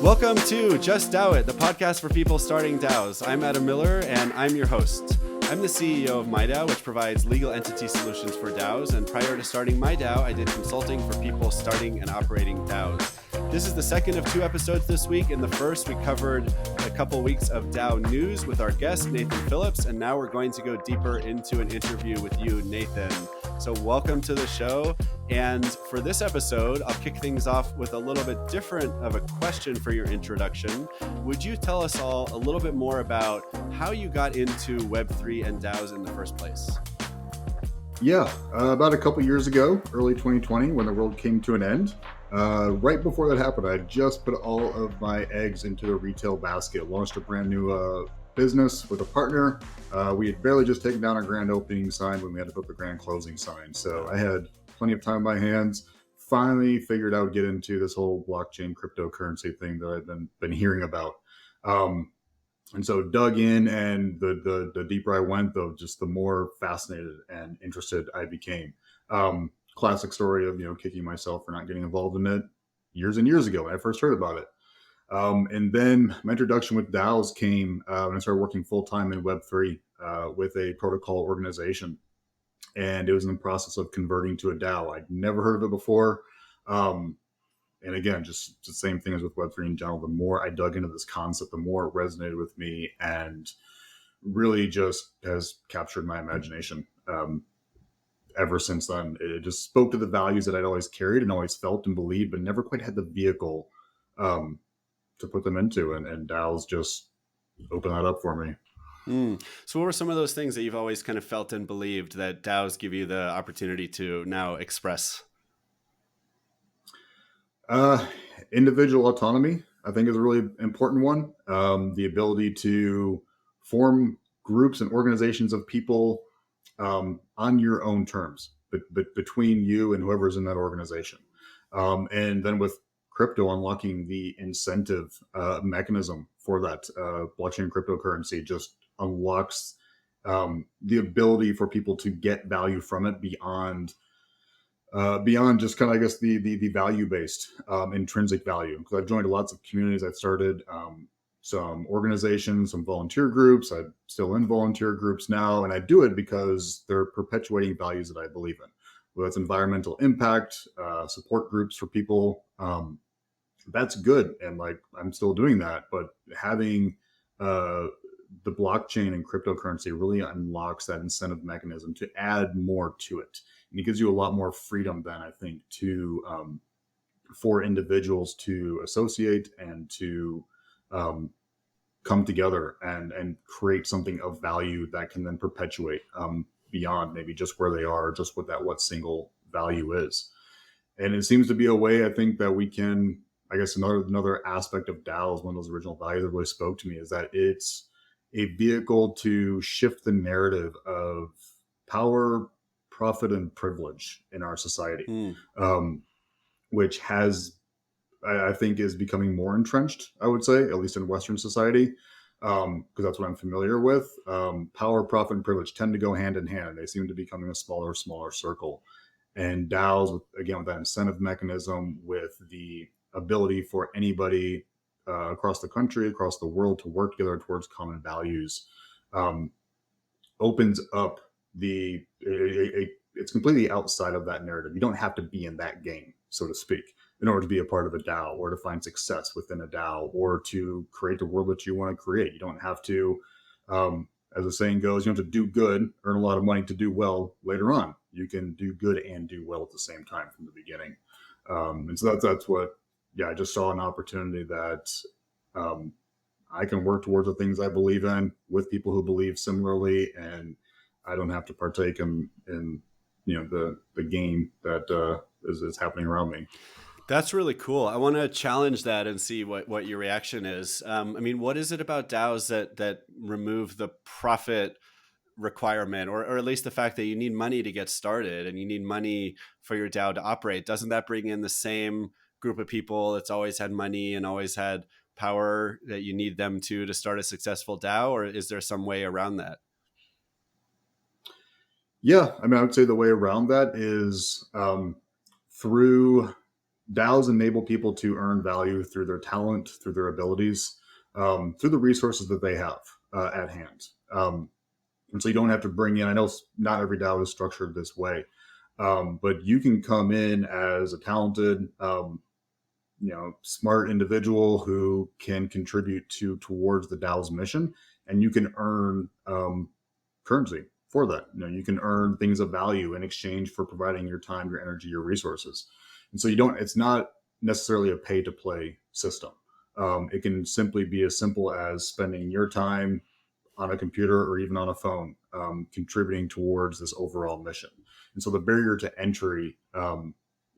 Welcome to Just DAO It, the podcast for people starting DAOs. I'm Adam Miller, and I'm your host. I'm the CEO of MyDAO, which provides legal entity solutions for DAOs. And prior to starting MyDAO, I did consulting for people starting and operating DAOs. This is the second of two episodes this week. In the first, we covered a couple weeks of DAO news with our guest, Nathan Phillips. And now we're going to go deeper into an interview with you, Nathan. So welcome to the show. And for this episode, I'll kick things off with a little bit different of a question for your introduction. Would you tell us all a little bit more about how you got into Web3 and DAOs in the first place? Yeah, about a couple years ago, early 2020, when the world came to an end. Right before that happened, I just put all of my eggs into the retail basket, launched a brand new business with a partner. We had barely just taken down our grand opening sign when we had to put the grand closing sign. So I had plenty of time on my hands. Finally figured I would get into this whole blockchain cryptocurrency thing that I've been hearing about. And so dug in, and the deeper I went, though, just the more fascinated and interested I became. Classic story of, kicking myself for not getting involved in it years and years ago when I first heard about it. And then my introduction with DAOs came when I started working full-time in Web3 with a protocol organization. And it was in the process of converting to a DAO. I'd never heard of it before. And again, just the same thing as with Web3 in general. The more I dug into this concept, the more it resonated with me and really just has captured my imagination. Ever since then, it just spoke to the values that I'd always carried and always felt and believed, but never quite had the vehicle to put them into. And DAOs just opened that up for me. So what were some of those things that you've always kind of felt and believed that DAOs give you the opportunity to now express? Individual autonomy, I think, is a really important one. The ability to form groups and organizations of people on your own terms, but between you and whoever's in that organization. And then with crypto, unlocking the incentive mechanism for that blockchain cryptocurrency just unlocks the ability for people to get value from it beyond just kind of, I guess, the value-based intrinsic value. Because I've joined lots of communities. I've started some organizations, some volunteer groups. I'm still in volunteer groups now, and I do it because they're perpetuating values that I believe in. Whether it's environmental impact, support groups for people, that's good. And I'm still doing that. But having the blockchain and cryptocurrency really unlocks that incentive mechanism to add more to it. And it gives you a lot more freedom then, I think, to for individuals to associate and to come together and create something of value that can then perpetuate beyond maybe just where they are, just what single value is. And it seems to be a way, I think, that we can, I guess, another aspect of DAOs, one of those original values that really spoke to me, is that it's a vehicle to shift the narrative of power, profit, and privilege in our society, which has, I think, is becoming more entrenched, I would say, at least in Western society, because that's what I'm familiar with. Power, profit, and privilege tend to go hand in hand, and they seem to be becoming a smaller circle. And DAOs, with that incentive mechanism, with the ability for anybody across the country, across the world, to work together towards common values, opens up it's completely outside of that narrative. You don't have to be in that game, so to speak, in order to be a part of a DAO or to find success within a DAO or to create the world that you want to create. You don't have to, as the saying goes, you don't have to do good, earn a lot of money to do well later on. You can do good and do well at the same time from the beginning. And so that's what, I just saw an opportunity that I can work towards the things I believe in with people who believe similarly, and I don't have to partake in the game that is happening around me. That's really cool. I want to challenge that and see what your reaction is. What is it about DAOs that remove the profit requirement, or at least the fact that you need money to get started and you need money for your DAO to operate? Doesn't that bring in the same group of people that's always had money and always had power that you need them to start a successful DAO, or is there some way around that? Yeah, I would say the way around that is through DAOs enable people to earn value through their talent, through their abilities, through the resources that they have at hand. And so you don't have to bring in, I know not every DAO is structured this way, but you can come in as a talented, smart individual who can contribute towards the DAO's mission, and you can earn currency for that. You can earn things of value in exchange for providing your time, your energy, your resources. And so it's not necessarily a pay to play system. It can simply be as simple as spending your time on a computer or even on a phone, contributing towards this overall mission. And so the barrier to entry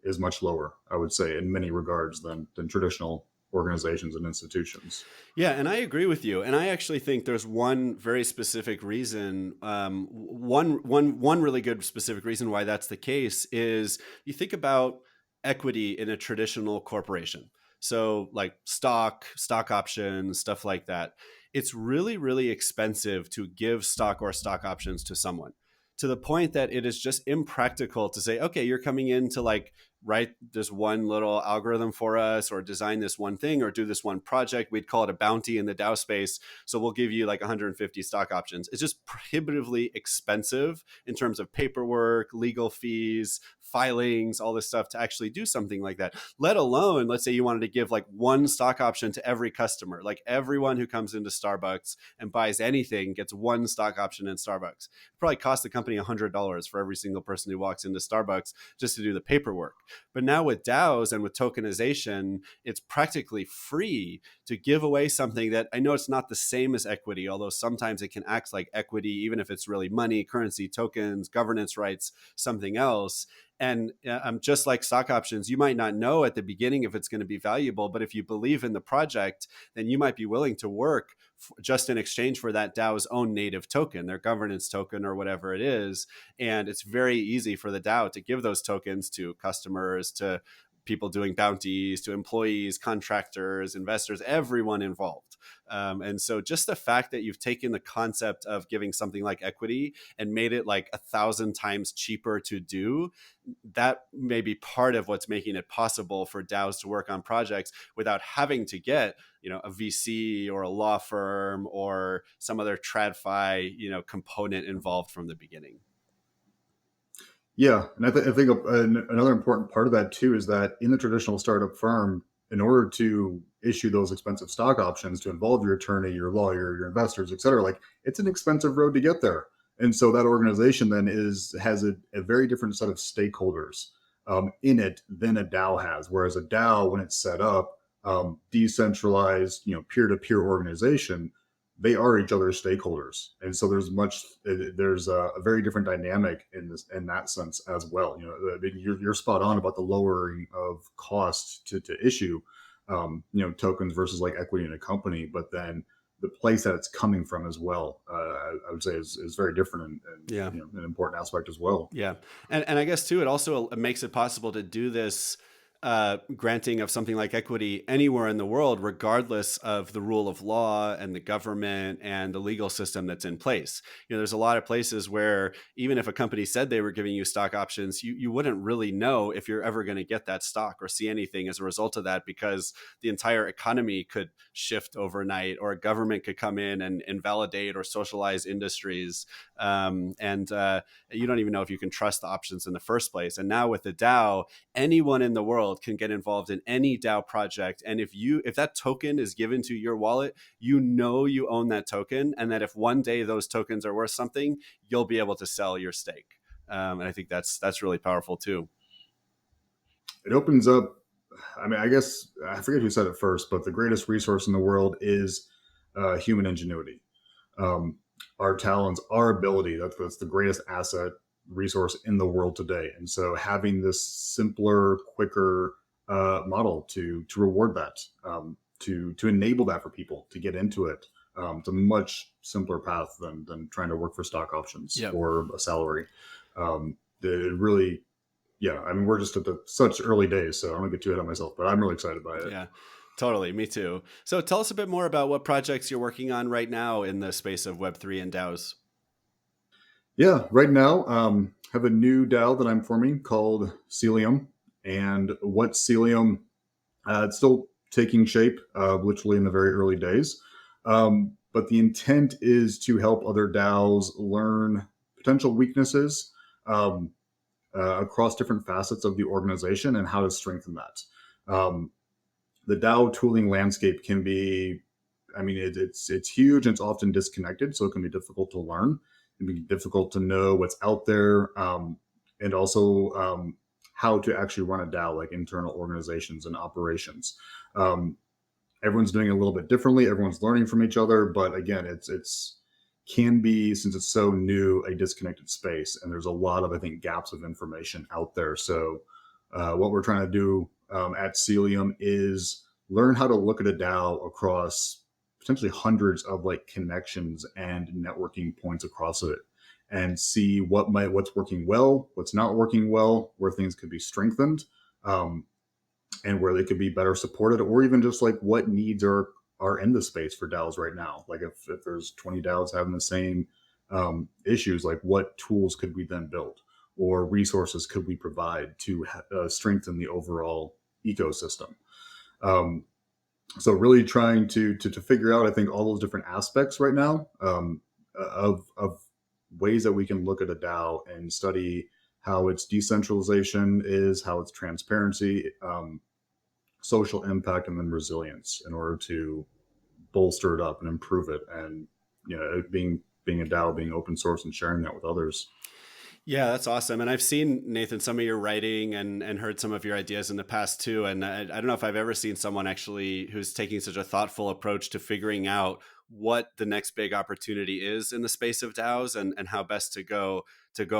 is much lower, I would say, in many regards than traditional organizations and institutions. Yeah, and I agree with you. And I actually think there's one very specific reason. One really good specific reason why that's the case is you think about equity in a traditional corporation. So like stock options, stuff like that. It's really, really expensive to give stock or stock options to someone, to the point that it is just impractical to say, okay, you're coming in to like write this one little algorithm for us or design this one thing or do this one project. We'd call it a bounty in the DAO space. So we'll give you like 150 stock options. It's just prohibitively expensive in terms of paperwork, legal fees, filings, all this stuff to actually do something like that. Let alone, let's say you wanted to give like one stock option to every customer, like everyone who comes into Starbucks and buys anything gets one stock option in Starbucks. It probably costs the company $100 for every single person who walks into Starbucks just to do the paperwork. But now with DAOs and with tokenization, it's practically free to give away something that, I know it's not the same as equity, although sometimes it can act like equity, even if it's really money, currency, tokens, governance rights, something else. And just like stock options, you might not know at the beginning if it's going to be valuable, but if you believe in the project, then you might be willing to work just in exchange for that DAO's own native token, their governance token or whatever it is. And it's very easy for the DAO to give those tokens to customers, to people doing bounties, to employees, contractors, investors, everyone involved. And so just the fact that you've taken the concept of giving something like equity and made it like 1,000 times cheaper to do, that may be part of what's making it possible for DAOs to work on projects without having to get, a VC or a law firm or some other TradFi, component involved from the beginning. Yeah, and I think another important part of that too is that in the traditional startup firm, in order to issue those expensive stock options to involve your attorney, your lawyer, your investors, et cetera, like it's an expensive road to get there. And so that organization then has a very different set of stakeholders in it than a DAO has. Whereas a DAO, when it's set up, decentralized, peer-to-peer organization, they are each other's stakeholders, and so there's a very different dynamic in that sense as well. You're spot on about the lowering of cost to issue tokens versus like equity in a company, but then the place that it's coming from as well, I would say is very different and Yeah. An important aspect as well. Yeah. And I guess too, it also makes it possible to do this granting of something like equity anywhere in the world, regardless of the rule of law and the government and the legal system that's in place. There's a lot of places where even if a company said they were giving you stock options, you wouldn't really know if you're ever going to get that stock or see anything as a result of that, because the entire economy could shift overnight, or a government could come in and invalidate or socialize industries. And you don't even know if you can trust the options in the first place. And now with the DAO, anyone in the world can get involved in any DAO project. And if that token is given to your wallet, you own that token, and that if one day those tokens are worth something, you'll be able to sell your stake. And I think that's really powerful too. It opens up, I guess, I forget who said it first, but the greatest resource in the world is human ingenuity. Our talents, our ability, that's the greatest asset resource in the world today. And so having this simpler, quicker model to reward that, to enable that for people to get into it, it's a much simpler path than trying to work for stock options or a salary. It really, we're just at such early days, so I don't want to get too ahead of myself, but I'm really excited by it. Yeah. Totally. Me too. So tell us a bit more about what projects you're working on right now in the space of Web3 and DAOs. Yeah, right now, have a new DAO that I'm forming called Celium. And what Celium, it's still taking shape, literally in the very early days. But the intent is to help other DAOs learn potential weaknesses um, across different facets of the organization and how to strengthen that. The DAO tooling landscape can be, I mean, it's huge and it's often disconnected, so it can be difficult to learn. It can be difficult to know what's out there, and also how to actually run a DAO, like internal organizations and operations. Um, Everyone's doing it a little bit differently. Everyone's learning from each other, but again, it's can be, since it's so new, a disconnected space, and there's a lot of, I think, gaps of information out there. So what we're trying to do at Celium is learn how to look at a DAO across potentially hundreds of like connections and networking points across it, and see what's working well, what's not working well, where things could be strengthened, um, and where they could be better supported, or even just like what needs are in the space for DAOs right now. Like if there's 20 DAOs having the same issues, like what tools could we then build, or resources could we provide to strengthen the overall ecosystem. Um, so really trying to figure out, I think, all those different aspects right now, of ways that we can look at a DAO and study how its decentralization is, how its transparency, social impact, and then resilience, in order to bolster it up and improve it. And being a DAO, being open source and sharing that with others. Yeah, that's awesome. And I've seen, Nathan, some of your writing and heard some of your ideas in the past too. And I don't know if I've ever seen someone actually who's taking such a thoughtful approach to figuring out what the next big opportunity is in the space of DAOs, and how best to go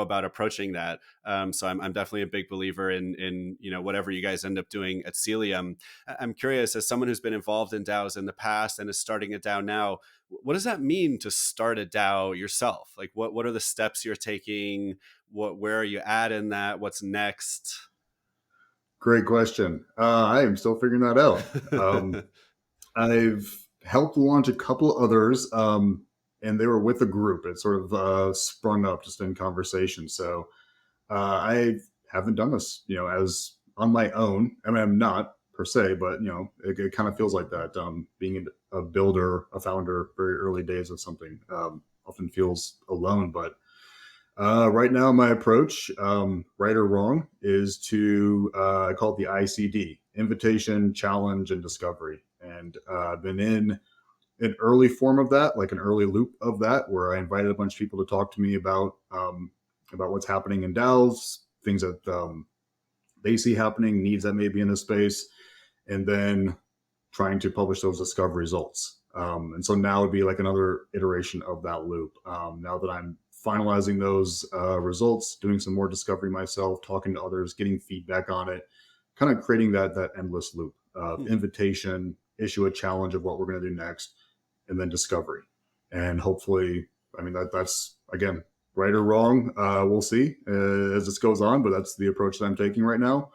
about approaching that. So I'm definitely a big believer in whatever you guys end up doing at Celium. I'm curious, as someone who's been involved in DAOs in the past and is starting a DAO now, what does that mean to start a DAO yourself? Like what are the steps you're taking? Where are you at in that? What's next? Great question. I am still figuring that out. I've helped launch a couple others, and they were with a group. It sort of sprung up just in conversation. So I haven't done this, as on my own. I mean, I'm not per se, but it kind of feels like that. Being a builder, a founder, very early days of something, often feels alone. But right now, my approach, right or wrong, is to I call it the ICD: invitation, challenge, and discovery. And I've been in an early form of that, like an early loop of that, where I invited a bunch of people to talk to me about what's happening in DAOs, things that they see happening, needs that may be in the space, and then trying to publish those discovery results. And so now would be like another iteration of that loop. Now that I'm finalizing those results, doing some more discovery myself, talking to others, getting feedback on it, kind of creating that endless loop of invitation, issue a challenge of what we're going to do next, and then discovery. And hopefully, I mean, that's again, right or wrong, we'll see as this goes on, but that's the approach that I'm taking right now.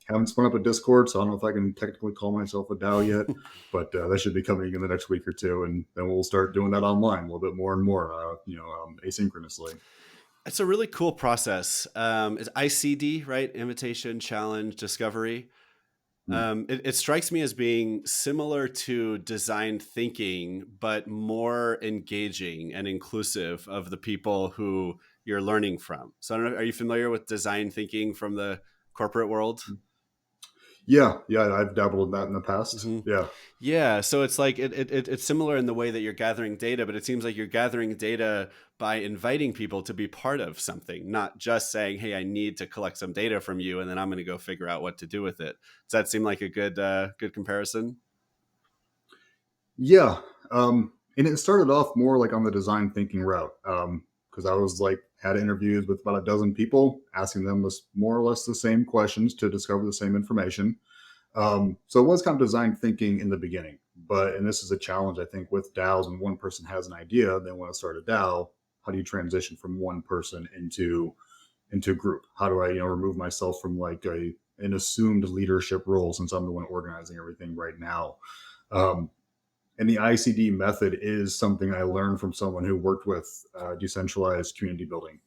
Haven't spun up a Discord, so I don't know if I can technically call myself a DAO yet, but that should be coming in the next week or two, and then we'll start doing that online a little bit more and more, asynchronously. It's a really cool process. It's ICD, right? Invitation, challenge, discovery. Hmm. It strikes me as being similar to design thinking, but more engaging and inclusive of the people who you're learning from. So I don't know, are you familiar with design thinking from the corporate world? Yeah, I've dabbled in that in the past. hmm Yeah. Yeah, so it's like it's similar in the way that you're gathering data, but it seems like you're gathering data by inviting people to be part of something, not just saying, "Hey, I need to collect some data from you, and then I'm going to go figure out what to do with it." Does that seem like a good comparison? Yeah. And it started off more like on the design thinking route. Because I was like, had interviews with about a dozen people, asking them more or less the same questions to discover the same information. So it was kind of design thinking in the beginning. And this is a challenge, I think, with DAOs. When one person has an idea, they want to start a DAO. How do you transition from one person into a group? How do I, remove myself from like an assumed leadership role, since I'm the one organizing everything right now? Um, and the ICD method is something I learned from someone who worked with decentralized community building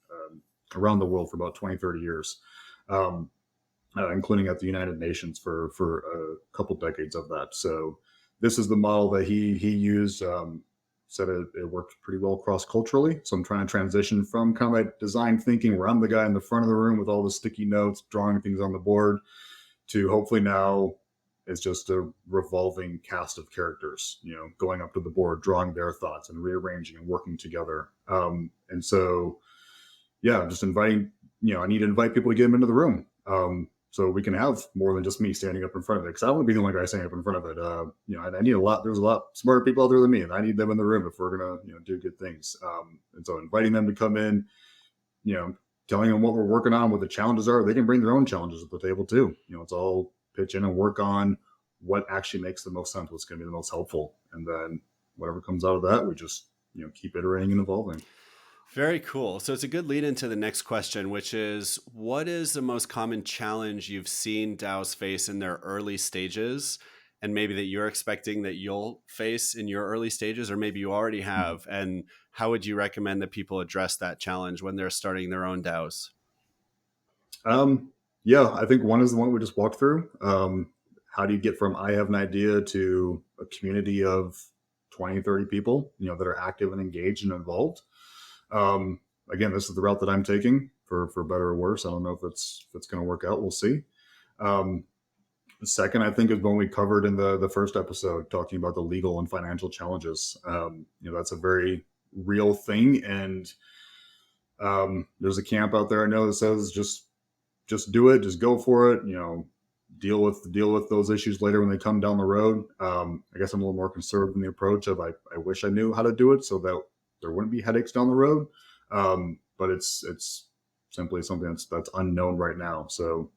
around the world for about 20, 30 years. Um, including at the United Nations for a couple decades of that. So this is the model that he used. Said it worked pretty well cross culturally. So I'm trying to transition from kind of like design thinking, where I'm the guy in the front of the room with all the sticky notes, drawing things on the board, to hopefully now it's just a revolving cast of characters, going up to the board, drawing their thoughts and rearranging and working together. And so, yeah, just inviting, I need to invite people to get them into the room. So we can have more than just me standing up in front of it. Because I don't want to be the only guy standing up in front of it. I need a lot. There's a lot smarter people out there than me, and I need them in the room if we're gonna, do good things. And so inviting them to come in, telling them what we're working on, what the challenges are. They can bring their own challenges to the table too. It's all pitch in and work on what actually makes the most sense, what's going to be the most helpful, and then whatever comes out of that, we just keep iterating and evolving. Very cool. So it's a good lead into the next question, which is, what is the most common challenge you've seen DAOs face in their early stages, and maybe that you're expecting that you'll face in your early stages, or maybe you already have? And how would you recommend that people address that challenge when they're starting their own DAOs? Yeah, I think one is the one we just walked through. How do you get from I have an idea to a community of 20, 30 people, that are active and engaged and involved? Again, this is the route that I'm taking for better or worse. I don't know if it's going to work out. We'll see. The second, I think, is one we covered in the first episode, talking about the legal and financial challenges. That's a very real thing. And there's a camp out there I know that says just do it, just go for it. Deal with those issues later when they come down the road. I guess I'm a little more conservative in the approach of I wish I knew how to do it so that there wouldn't be headaches down the road. But it's simply something that's unknown right now. So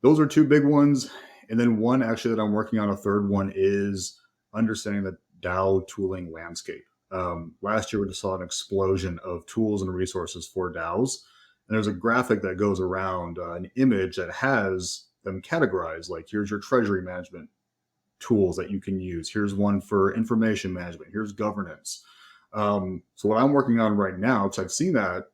those are two big ones. And then one actually that I'm working on, a third one, is understanding the DAO tooling landscape. Last year we just saw an explosion of tools and resources for DAOs. And there's a graphic that goes around, an image that has them categorized. Like, here's your treasury management tools that you can use. Here's one for information management. Here's governance. So what I'm working on right now, because I've seen that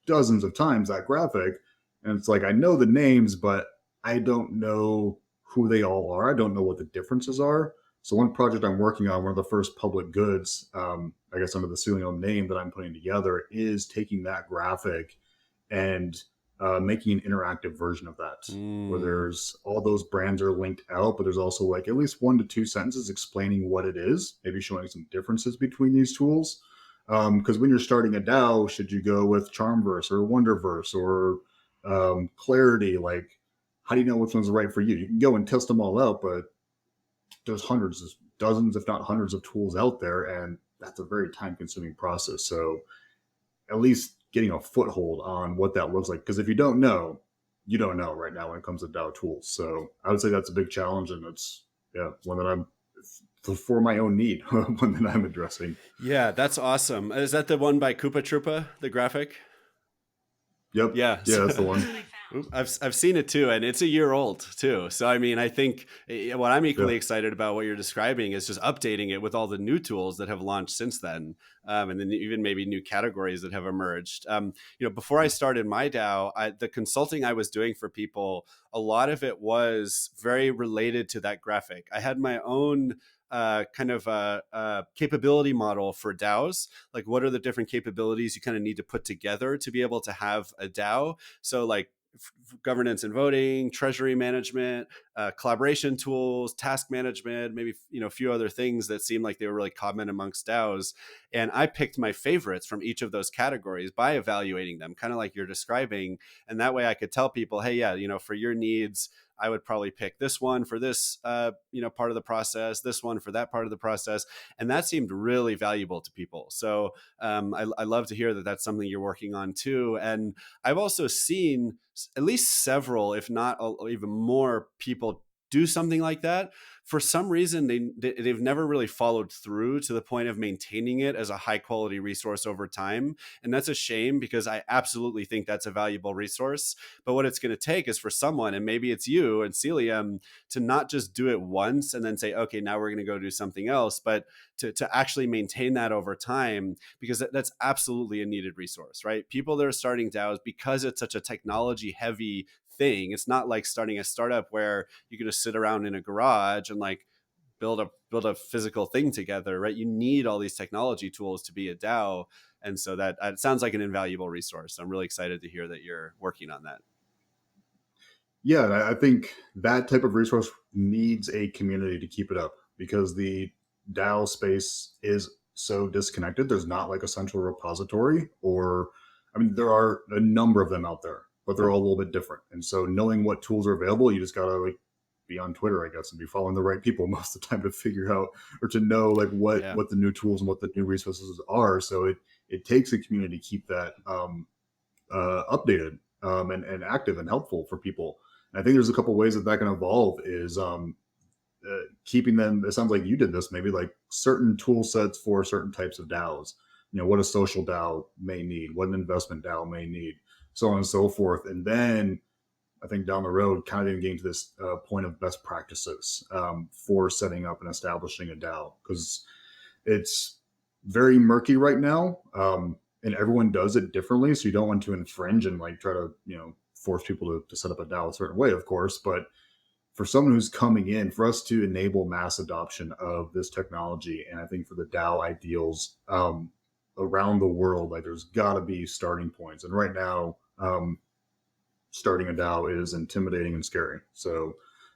dozens of times, that graphic, and it's like, I know the names, but I don't know who they all are. I don't know what the differences are. So one project I'm working on, one of the first public goods, I guess under the Celium name that I'm putting together, is taking that graphic and making an interactive version of that, where there's all those brands are linked out, but there's also like at least 1 to 2 sentences explaining what it is, maybe showing some differences between these tools. Because when you're starting a DAO, should you go with CharmVerse or Wonderverse or Clarity? Like, how do you know which one's right for you? You can go and test them all out, but there's dozens, if not hundreds of tools out there, and that's a very time-consuming process. So at least getting a foothold on what that looks like. Because if you don't know, you don't know right now when it comes to DAO tools. So I would say that's a big challenge, and it's one that I'm for my own need, one that I'm addressing. Yeah, that's awesome. Is that the one by Koopa Troopa, the graphic? Yep. Yeah, that's the one. I've seen it too, and it's a year old too. So I mean, I think what I'm equally excited about what you're describing is just updating it with all the new tools that have launched since then, and then even maybe new categories that have emerged. Before I started my DAO, the consulting I was doing for people, a lot of it was very related to that graphic. I had my own kind of a capability model for DAOs. Like, what are the different capabilities you kind of need to put together to be able to have a DAO? So like governance and voting, treasury management, collaboration tools, task management, maybe a few other things that seemed like they were really common amongst DAOs. And I picked my favorites from each of those categories by evaluating them, kind of like you're describing. And that way I could tell people, hey, for your needs, I would probably pick this one for this, part of the process, this one for that part of the process. And that seemed really valuable to people. So I love to hear that that's something you're working on too. And I've also seen at least several, if not even more people do something like that. For some reason, they've never really followed through to the point of maintaining it as a high quality resource over time. And that's a shame, because I absolutely think that's a valuable resource. But what it's going to take is for someone, and maybe it's you and Celium, to not just do it once and then say, okay, now we're going to go do something else, but to actually maintain that over time, because that's absolutely a needed resource, right? People that are starting DAOs, because it's such a technology heavy thing. It's not like starting a startup where you can just sit around in a garage and like build a physical thing together, right? You need all these technology tools to be a DAO. And so that it sounds like an invaluable resource. I'm really excited to hear that you're working on that. Yeah, and I think that type of resource needs a community to keep it up because the DAO space is so disconnected. There's not like a central repository, or I mean, there are a number of them out there, but they're all a little bit different. And so, knowing what tools are available, you just gotta like be on Twitter, I guess, and be following the right people most of the time to figure out or to know like Yeah. what the new tools and what the new resources are. So it takes a community to keep that updated and active and helpful for people. And I think there's a couple ways that that can evolve is keeping them. It sounds like you did this, maybe like certain tool sets for certain types of DAOs. You know, what a social DAO may need, what an investment DAO may need, so on and so forth. And then I think down the road, kind of getting to this point of best practices for setting up and establishing a DAO, because it's very murky right now, and everyone does it differently. So you don't want to infringe and like try to force people to set up a DAO a certain way, of course. But for someone who's coming in, for us to enable mass adoption of this technology, and I think for the DAO ideals around the world, like there's got to be starting points. And right now, starting a DAO is intimidating and scary. So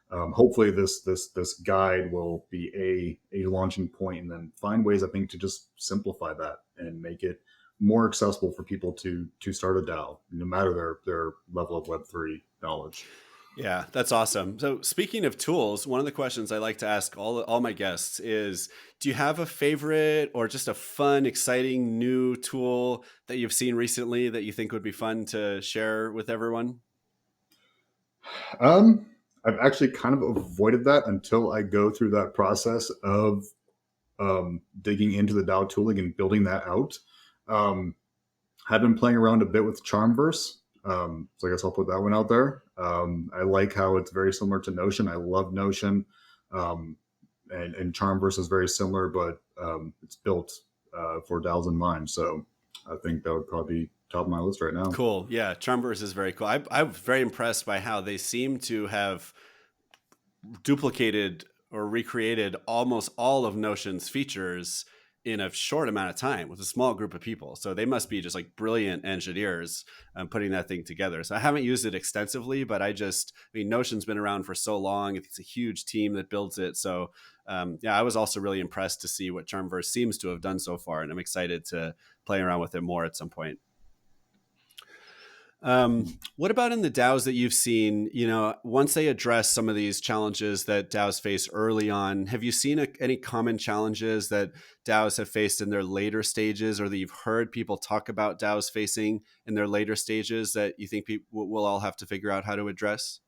hopefully this guide will be a launching point, and then find ways, I think, to just simplify that and make it more accessible for people to start a DAO, no matter their level of Web3 knowledge. Yeah, that's awesome. So speaking of tools, one of the questions I like to ask all my guests is, do you have a favorite or just a fun, exciting new tool that you've seen recently that you think would be fun to share with everyone? Um, I've actually kind of avoided that until I go through that process of digging into the DAO tooling and building that out. Um, I've been playing around a bit with CharmVerse. So I guess I'll put that one out there. I like how it's very similar to Notion. I love Notion. Um, and CharmVerse is very similar, but it's built for DAOs in mind. So I think that would probably be top of my list right now. Cool. Yeah, CharmVerse is very cool. I was very impressed by how they seem to have duplicated or recreated almost all of Notion's features in a short amount of time with a small group of people. So they must be just like brilliant engineers putting that thing together. So I haven't used it extensively, but I mean, Notion's been around for so long. It's a huge team that builds it. So yeah, I was also really impressed to see what CharmVerse seems to have done so far. And I'm excited to play around with it more at some point. What about in the DAOs that you've seen, once they address some of these challenges that DAOs face early on, have you seen any common challenges that DAOs have faced in their later stages, or that you've heard people talk about DAOs facing in their later stages that you think people will all have to figure out how to address?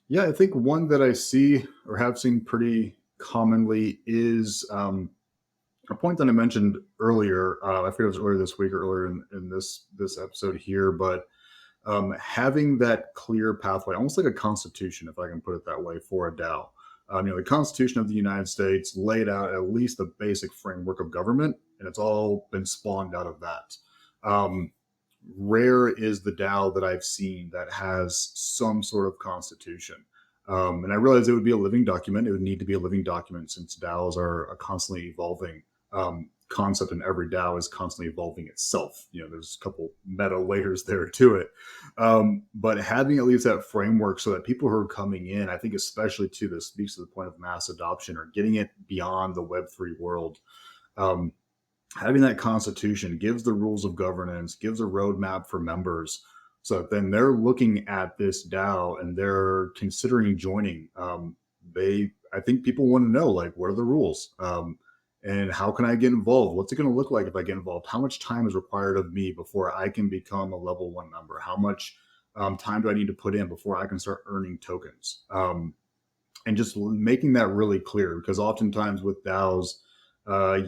Yeah, I think one that I see or have seen pretty commonly is a point that I mentioned earlier. I forget if it was earlier this week or earlier in this episode here, but having that clear pathway, almost like a constitution, if I can put it that way, for a DAO. The Constitution of the United States laid out at least the basic framework of government, and it's all been spawned out of that. Um, Rare is the DAO that I've seen that has some sort of constitution. And I realize it would be a living document. It would need to be a living document since DAOs are a constantly evolving concept, and every DAO is constantly evolving itself. There's a couple meta layers there to it. But having at least that framework so that people who are coming in, I think especially to this speaks to the point of mass adoption or getting it beyond the Web3 world. Having that constitution gives the rules of governance, gives a roadmap for members. So then they're looking at this DAO and they're considering joining. I think people want to know, like, what are the rules? And how can I get involved? What's it going to look like if I get involved? How much time is required of me before I can become a level 1 member? How much time do I need to put in before I can start earning tokens? And just making that really clear, because oftentimes with DAOs,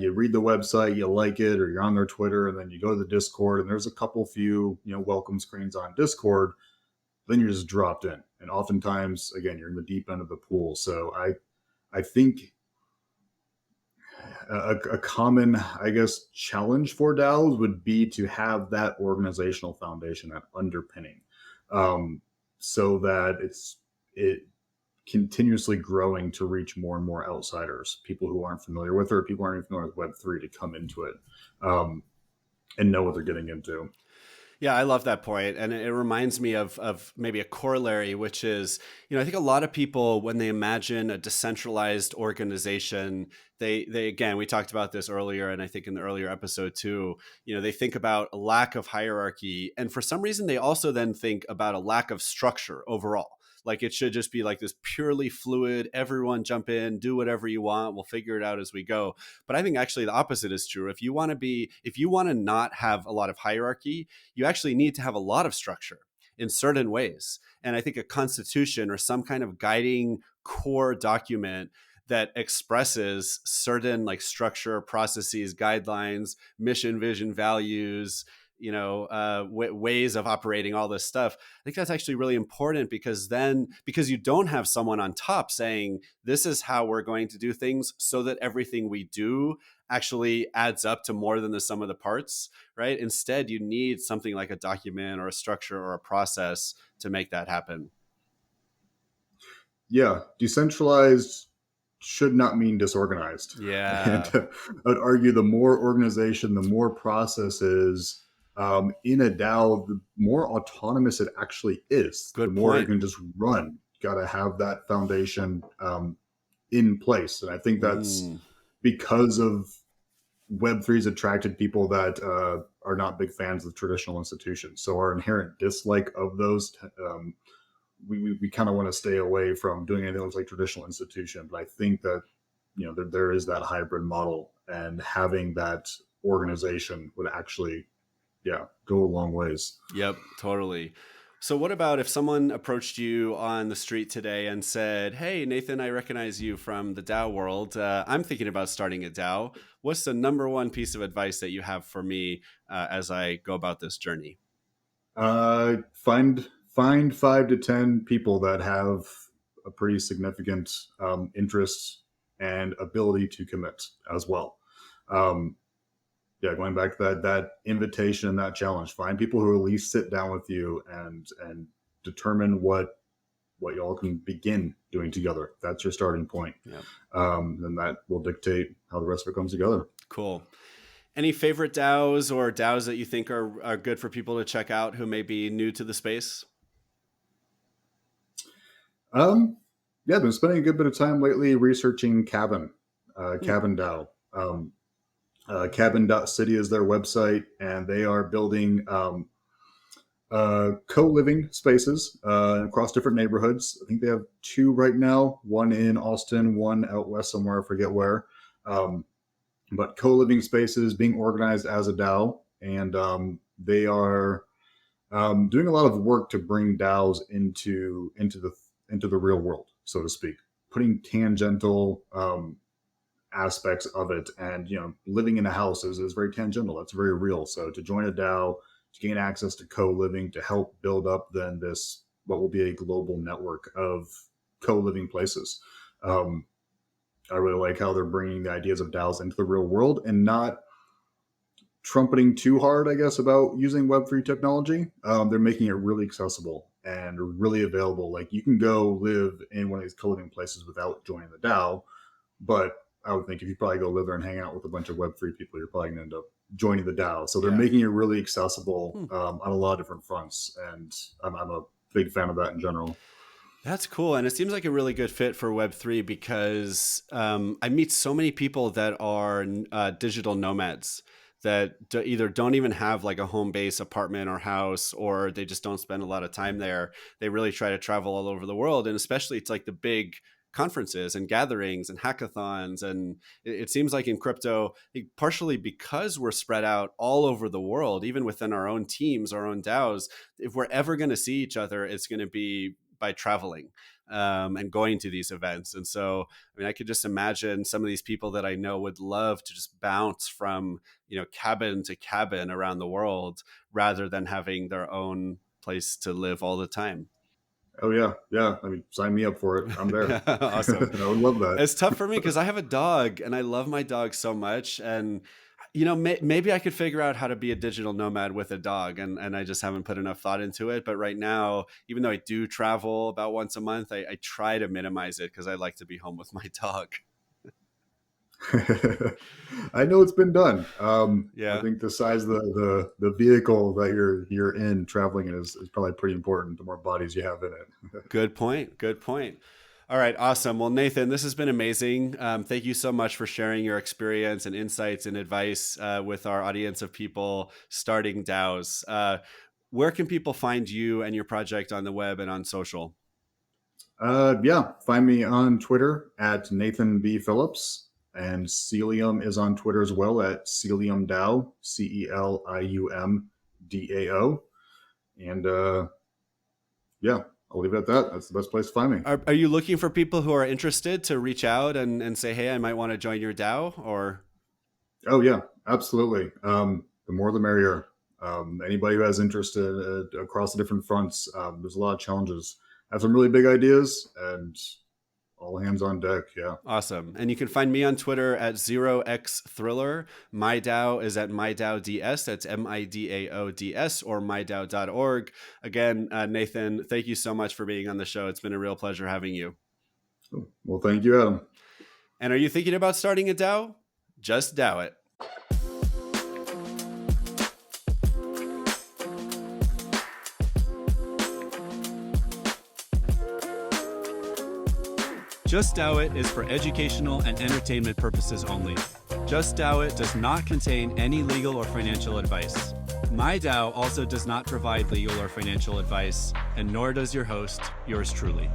you read the website, you like it, or you're on their Twitter, and then you go to the Discord, and there's a couple few, welcome screens on Discord. Then you're just dropped in, and oftentimes, again, you're in the deep end of the pool. So I think a common, I guess, challenge for DAOs would be to have that organizational foundation, that underpinning. um, so that it continuously growing to reach more and more outsiders, people who aren't familiar with it, or people aren't even familiar with Web3 to come into it, um, and know what they're getting into. Yeah, I love that point, and it reminds me of maybe a corollary, which is, I think a lot of people when they imagine a decentralized organization, they again, we talked about this earlier, and I think in the earlier episode too, they think about a lack of hierarchy, and for some reason they also then think about a lack of structure overall. Like it should just be like this purely fluid, everyone jump in, do whatever you want, we'll figure it out as we go. But I think actually the opposite is true. If you want to not have a lot of hierarchy, you actually need to have a lot of structure in certain ways. And I think a constitution or some kind of guiding core document that expresses certain like structure, processes, guidelines, mission, vision, values, ways of operating all this stuff. I think that's actually really important because you don't have someone on top saying, this is how we're going to do things so that everything we do actually adds up to more than the sum of the parts, right? Instead, you need something like a document or a structure or a process to make that happen. Yeah, decentralized should not mean disorganized. And Yeah. I'd argue the more organization, the more processes in a DAO, the more autonomous it actually is, the Good more it point. can just run. Got to have that foundation in place. And I think that's Mm. because of Web3's attracted people that are not big fans of traditional institutions. So our inherent dislike of those we kind of want to stay away from doing anything that looks like traditional institution. But I think that there is that hybrid model, and having that organization would actually go a long ways. Yep, totally. So, what about if someone approached you on the street today and said, "Hey, Nathan, I recognize you from the DAO world. I'm thinking about starting a DAO. What's the number one piece of advice that you have for me as I go about this journey?" Find 5 to 10 people that have a pretty significant interest and ability to commit as well. Um, going back to that invitation and that challenge, find people who at least sit down with you and determine what y'all can begin doing together. That's your starting point. Yep. Then that will dictate how the rest of it comes together. Cool. Any favorite DAOs or DAOs that you think are good for people to check out who may be new to the space? I've been spending a good bit of time lately researching Cabin, Hmm. Cabin DAO. Cabin.city is their website, and they are building co-living spaces across different neighborhoods. I think they have 2 right now, one in Austin, one out west somewhere, I forget where. But co-living spaces being organized as a DAO, and they are doing a lot of work to bring DAOs into the real world, so to speak, putting tangential aspects of it. And living in a house is very tangential. That's very real. So to join a DAO, to gain access to co-living, to help build up then this what will be a global network of co-living places. I really like how they're bringing the ideas of DAOs into the real world and not trumpeting too hard, I guess, about using Web3 technology. They're making it really accessible and really available. Like you can go live in one of these co-living places without joining the DAO, but I would think if you probably go live there and hang out with a bunch of Web3 people, you're probably going to end up joining the DAO. So they're Yeah. making it really accessible Hmm. on a lot of different fronts, and I'm a big fan of that in general. That's cool. And it seems like a really good fit for Web3 because I meet so many people that are digital nomads that either don't even have like a home base apartment or house, or they just don't spend a lot of time there. They really try to travel all over the world. And especially it's like the big conferences and gatherings and hackathons. And it seems like in crypto, partially because we're spread out all over the world, even within our own teams, our own DAOs, if we're ever going to see each other, it's going to be by traveling and going to these events. And so, I mean, I could just imagine some of these people that I know would love to just bounce from, cabin to cabin around the world rather than having their own place to live all the time. Oh yeah. I mean, sign me up for it. I'm there. Awesome. I would love that. It's tough for me because I have a dog and I love my dog so much. And Maybe I could figure out how to be a digital nomad with a dog, and I just haven't put enough thought into it. But right now, even though I do travel about once a month, I try to minimize it because I like to be home with my dog. I know it's been done. I Yeah. think the size of the vehicle that you're in traveling in is probably pretty important. The more bodies you have in it. Good point. Good point. All right. Awesome. Well, Nathan, this has been amazing. Thank you so much for sharing your experience and insights and advice with our audience of people starting DAOs. Where can people find you and your project on the web and on social? Yeah, find me on Twitter at Nathan B. Phillips, and Celium is on Twitter as well at Celium DAO, CELIUM DAO. And yeah, I'll leave it at that. That's the best place to find me. Are you looking for people who are interested to reach out and say, hey, I might want to join your DAO? Or Oh yeah, absolutely. The more the merrier. Anybody who has interest across the different fronts, there's a lot of challenges. I have some really big ideas, and all hands on deck. Yeah. Awesome. And you can find me on Twitter at 0xthriller. My DAO is at MyDAODS. That's MIDAODS, or mydao.org. Again, Nathan, thank you so much for being on the show. It's been a real pleasure having you. Well, thank you, Adam. And are you thinking about starting a DAO? Just DAO it. Just DAO It is for educational and entertainment purposes only. Just DAO It does not contain any legal or financial advice. My DAO also does not provide legal or financial advice, and nor does your host, yours truly.